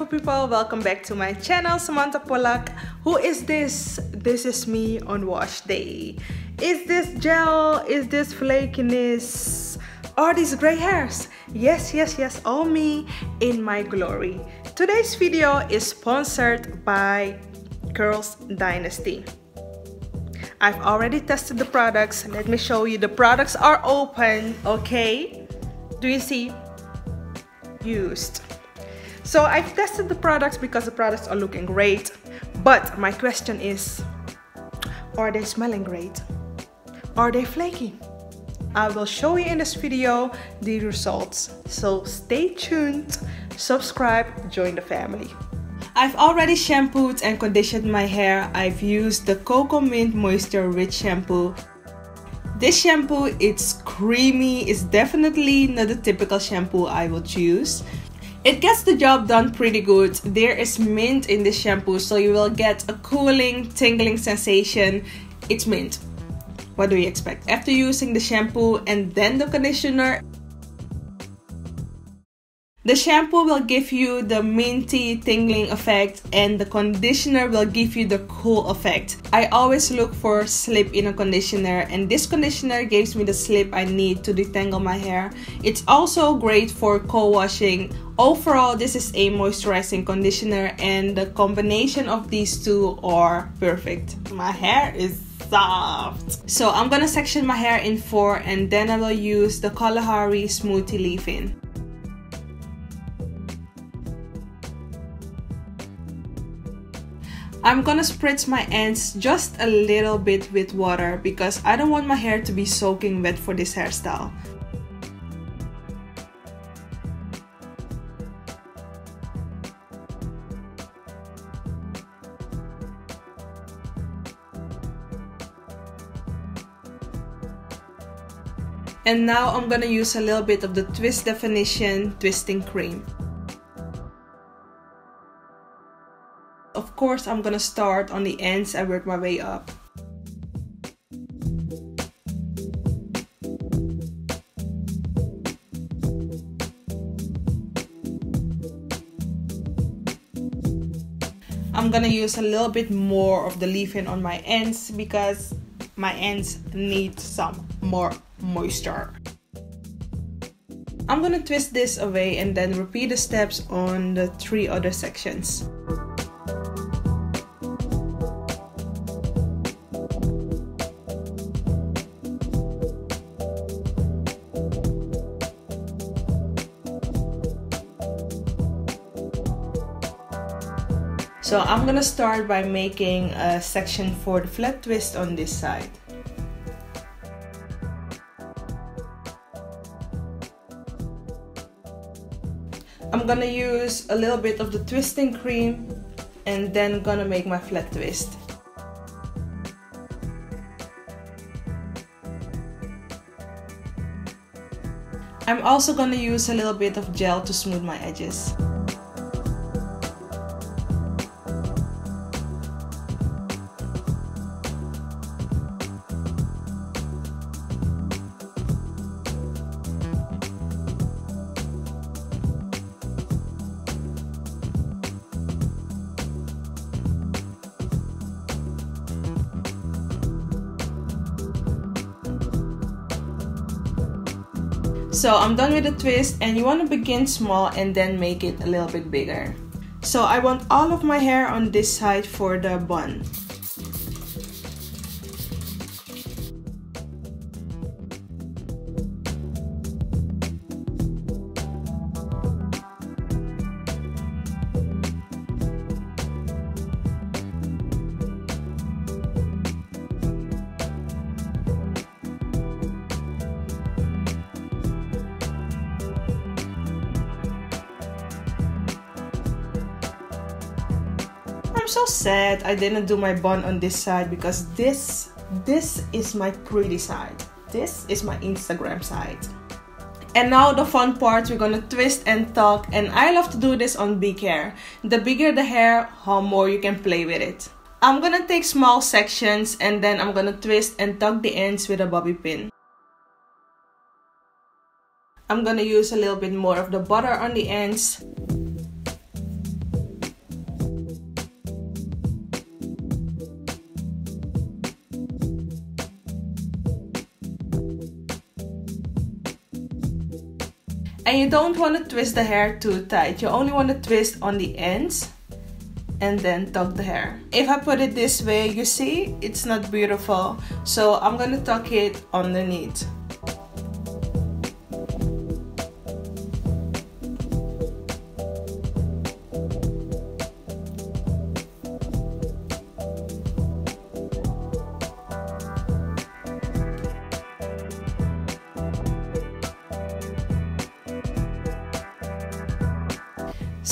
beautiful people, welcome back to my channel, Samantha Pollack. Who is this? This is me on wash day. Is this gel? Is this flakiness? Or these gray hairs? Yes, all me in my glory. Today's video is sponsored by Dynasty. I've already tested the products. Let me show you. The products are open, okay? Do you see? Used. So I've tested the products because the products are looking great, but my question is, are they smelling great? Are they flaky? I will show you in this video the results, so stay tuned, subscribe, join the family. I've already shampooed and conditioned my hair. I've used the Cocoa Mint Moisture Rich Shampoo. This shampoo, it's creamy. It's definitely not the typical shampoo I would use. It gets the job done pretty good. There is mint in this shampoo, so you will get a cooling, tingling sensation. It's mint. What do you expect? After using the shampoo and then the conditioner, the shampoo will give you the minty tingling effect and the conditioner will give you the cool effect. I always look for slip in a conditioner, and this conditioner gives me the slip I need to detangle my hair. It's also great for co-washing. Overall, this is a moisturizing conditioner and the combination of these two are perfect. My hair is soft. So I'm gonna section my hair in 4 and then I will use the Kalahari Smoothie Leave-In. I'm gonna spritz my ends just a little bit with water because I don't want my hair to be soaking wet for this hairstyle. And now I'm gonna use a little bit of the Twist Definition Twisting Cream. Of course, I'm gonna start on the ends and work my way up. I'm gonna use a little bit more of the leave-in on my ends because my ends need some more moisture. I'm gonna twist this away and then repeat the steps on the 3 other sections. So I'm gonna start by making a section for the flat twist on this side. I'm gonna use a little bit of the twisting cream and then gonna make my flat twist. I'm also gonna use a little bit of gel to smooth my edges. So I'm done with the twist, and you want to begin small and then make it a little bit bigger. So I want all of my hair on this side for the bun. I'm so sad I didn't do my bun on this side because this is my pretty side. This is my Instagram side. And now the fun part, we're gonna twist and tuck, and I love to do this on big hair. The bigger the hair, how more you can play with it. I'm gonna take small sections and then I'm gonna twist and tuck the ends with a bobby pin. I'm gonna use a little bit more of the butter on the ends. And you don't want to twist the hair too tight. You only want to twist on the ends and then tuck the hair. If I put it this way, you see, it's not beautiful. So I'm gonna tuck it underneath.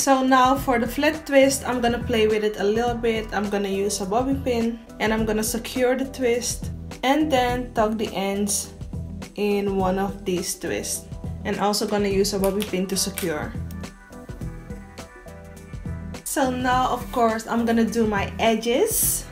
So now for the flat twist, I'm gonna play with it a little bit. I'm gonna use a bobby pin and I'm gonna secure the twist and then tuck the ends in one of these twists. And also gonna use a bobby pin to secure. So now of course I'm gonna do my edges.